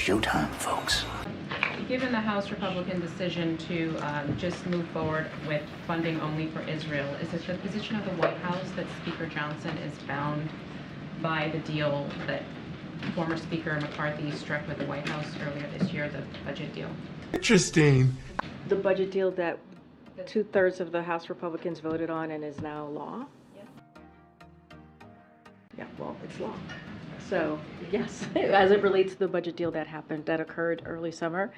showtime, folks. Given the House Republican decision to just move forward with funding only for Israel, is it the position of the White House that Speaker Johnson is bound by the deal that former Speaker McCarthy struck with the White House earlier this year, the budget deal? Interesting. The budget deal that 2/3 of the House Republicans voted on and is now law? Yes. Yeah, well, it's law. So, yes, as it relates to the budget deal that occurred early summer,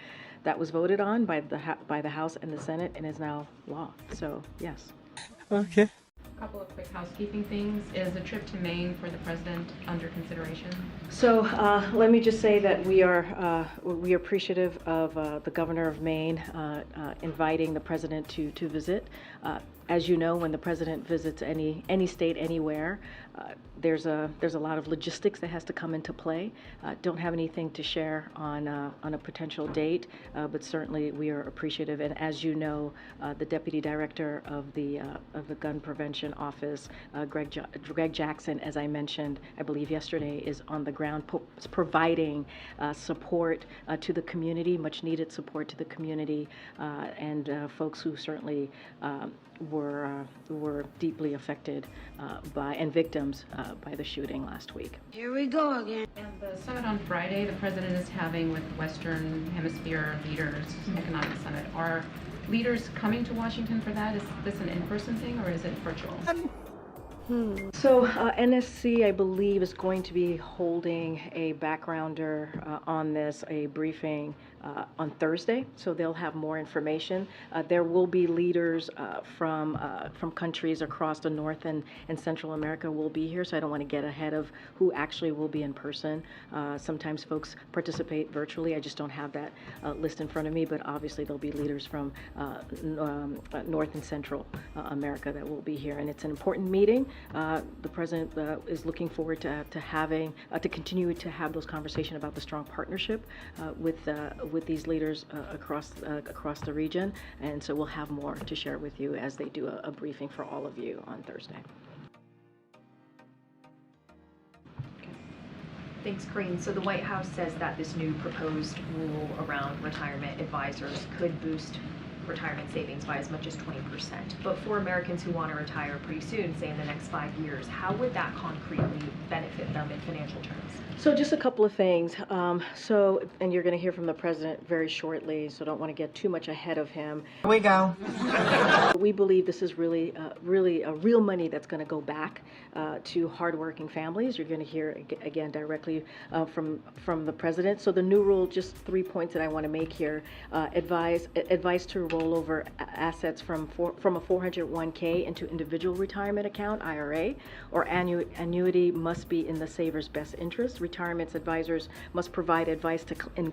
that was voted on by the House and the Senate and is now law. So, yes. Okay. A couple of quick housekeeping things. Is a trip to Maine for the president under consideration? So let me just say that we are appreciative of the governor of Maine inviting the president to visit. As you know, when the president visits any state anywhere, there's a lot of logistics that has to come into play. Don't have anything to share on a potential date, but certainly we are appreciative. And as you know, the deputy director of the Gun Prevention Office, Greg Jackson, as I mentioned, I believe yesterday, is on the ground providing support to the community, much needed support to the community, and folks who certainly were deeply affected by and victims by the shooting last week. Here we go again. And the summit on Friday, the president is having with Western Hemisphere leaders, Economic Summit. Are leaders coming to Washington for that? Is this an in-person thing or is it virtual? So NSC, I believe, is going to be holding a backgrounder on this, a briefing on Thursday, so they'll have more information. There will be leaders from countries across the North and Central America will be here, so I don't want to get ahead of who actually will be in person. Sometimes folks participate virtually. I just don't have that list in front of me, but obviously there'll be leaders from North and Central America that will be here, and it's an important meeting. The president is looking forward to having to continue to have those conversations about the strong partnership with these leaders across the region, and so we'll have more to share with you as they do a briefing for all of you on Thursday. Thanks, Karine. So the White House says that this new proposed rule around retirement advisors could boost retirement savings by as much as 20%. But for Americans who want to retire pretty soon, say in the next 5 years, how would that concretely benefit them in financial terms? So just a couple of things. And you're going to hear from the president very shortly, so don't want to get too much ahead of him. Here we go. We believe this is really real money that's going to go back to hardworking families. You're going to hear again directly from the president. So the new rule, just 3 points that I want to make here: advice to roll over assets from a 401k into individual retirement account (IRA) or annuity must be in the saver's best interest. Retirement advisors must provide advice in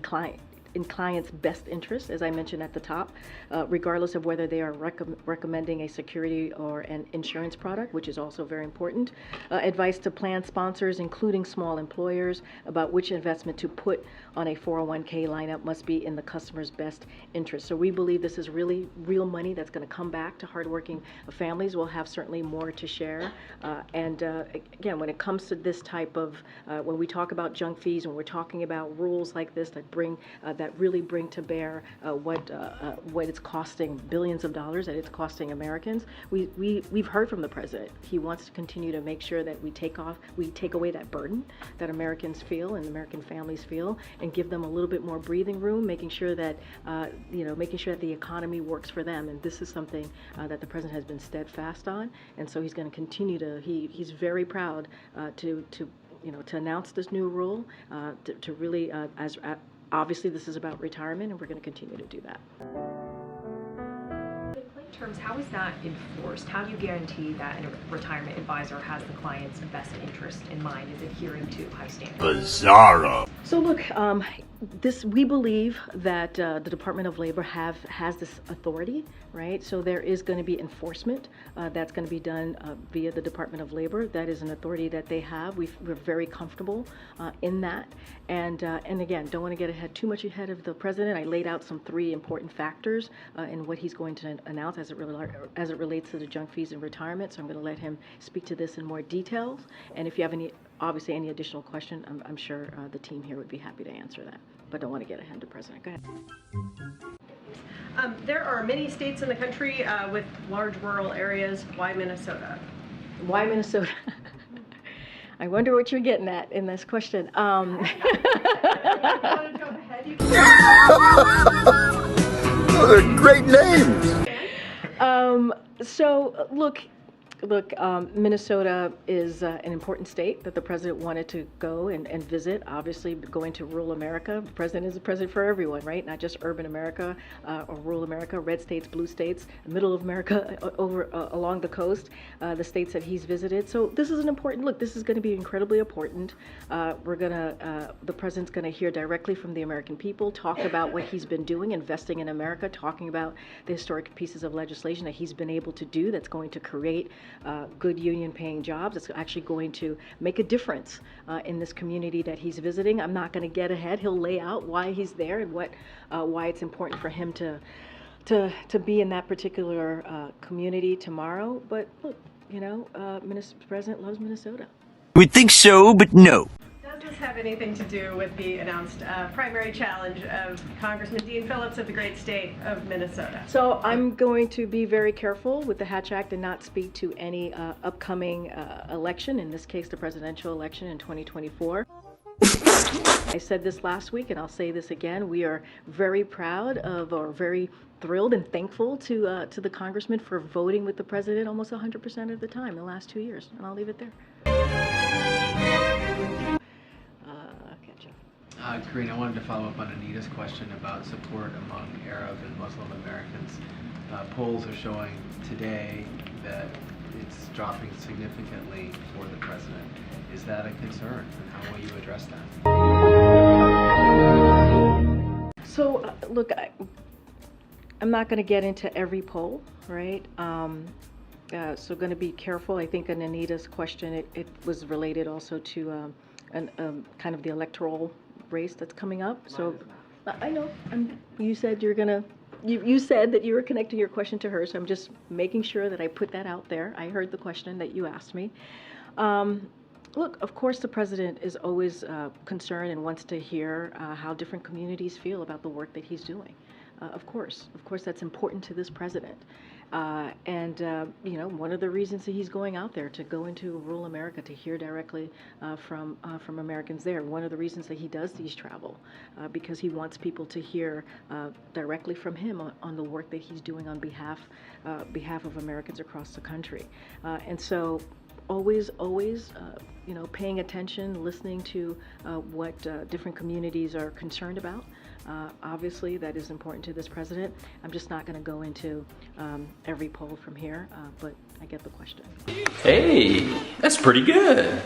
client's best interest, as I mentioned at the top, regardless of whether they are recommending a security or an insurance product, which is also very important. Advice to plan sponsors, including small employers, about which investment to put on a 401k lineup must be in the customer's best interest. So we believe this is really real money that's going to come back to hardworking families. We'll have certainly more to share. Again, when it comes to this type of, when we talk about junk fees, when we're talking about rules like this that really bring to bear what it's costing, billions of dollars that it's costing Americans. We've heard from the president. He wants to continue to make sure that we take away that burden that Americans feel and American families feel, and give them a little bit more breathing room, making sure that the economy works for them. And this is something that the president has been steadfast on, and so he's going to continue to. He's very proud to announce this new rule to really obviously, this is about retirement, and we're going to continue to do that. In plain terms, how is that enforced? How do you guarantee that a retirement advisor has the client's best interest in mind, is adhering to high standards? Bizarro. So look, we believe that the Department of Labor has this authority, right? So there is going to be enforcement that's going to be done via the Department of Labor. That is an authority that they have. We're very comfortable in that. And again, don't want to get too much ahead of the president. I laid out some 3 important factors in what he's going to announce as it relates to the junk fees and retirement. So I'm going to let him speak to this in more details. And if you have any obviously, any additional question, I'm sure the team here would be happy to answer that, but don't want to get ahead of the president. Go ahead. There are many states in the country with large rural areas. Why Minnesota? Why Minnesota? I wonder what you're getting at in this question. Those are great names. So look, Minnesota is an important state that the president wanted to go and visit. Obviously, going to rural America, the president is the president for everyone, right? Not just urban America or rural America, red states, blue states, middle of America, over along the coast, the states that he's visited. So this is an important look. This is going to be incredibly important. The president's going to hear directly from the American people, talk about what he's been doing, investing in America, talking about the historic pieces of legislation that he's been able to do that's going to create good union-paying jobs. It's actually going to make a difference in this community that he's visiting. I'm not going to get ahead. He'll lay out why he's there and why it's important for him to be in that particular community tomorrow. But look, the president loves Minnesota. We'd think so, but no. Does this have anything to do with the announced primary challenge of Congressman Dean Phillips of the great state of Minnesota? So I'm going to be very careful with the Hatch Act and not speak to any upcoming election, in this case the presidential election in 2024. I said this last week and I'll say this again. We are very proud of, or very thrilled and thankful to the congressman for voting with the president almost 100% of the time the last 2 years. And I'll leave it there. Karine, I wanted to follow up on Anita's question about support among Arab and Muslim Americans. Polls are showing today that it's dropping significantly for the president. Is that a concern, and how will you address that? So, look, I'm not going to get into every poll, right? So going to be careful. I think in Anita's question, it was related also to kind of the electoral race that's coming up. So I know you said you said that you were connecting your question to her, so I'm just making sure that I put that out there. I heard the question that you asked me. Look, of course the president is always concerned and wants to hear how different communities feel about the work that he's doing. Of course that's important to this president. One of the reasons that he's going out there, to go into rural America, to hear directly from Americans there. One of the reasons that he does these travel, because he wants people to hear directly from him on the work that he's doing on behalf of Americans across the country. And so always, paying attention, listening to what different communities are concerned about. Obviously, that is important to this president. I'm just not going to go into every poll from here, but I get the question. Hey, that's pretty good.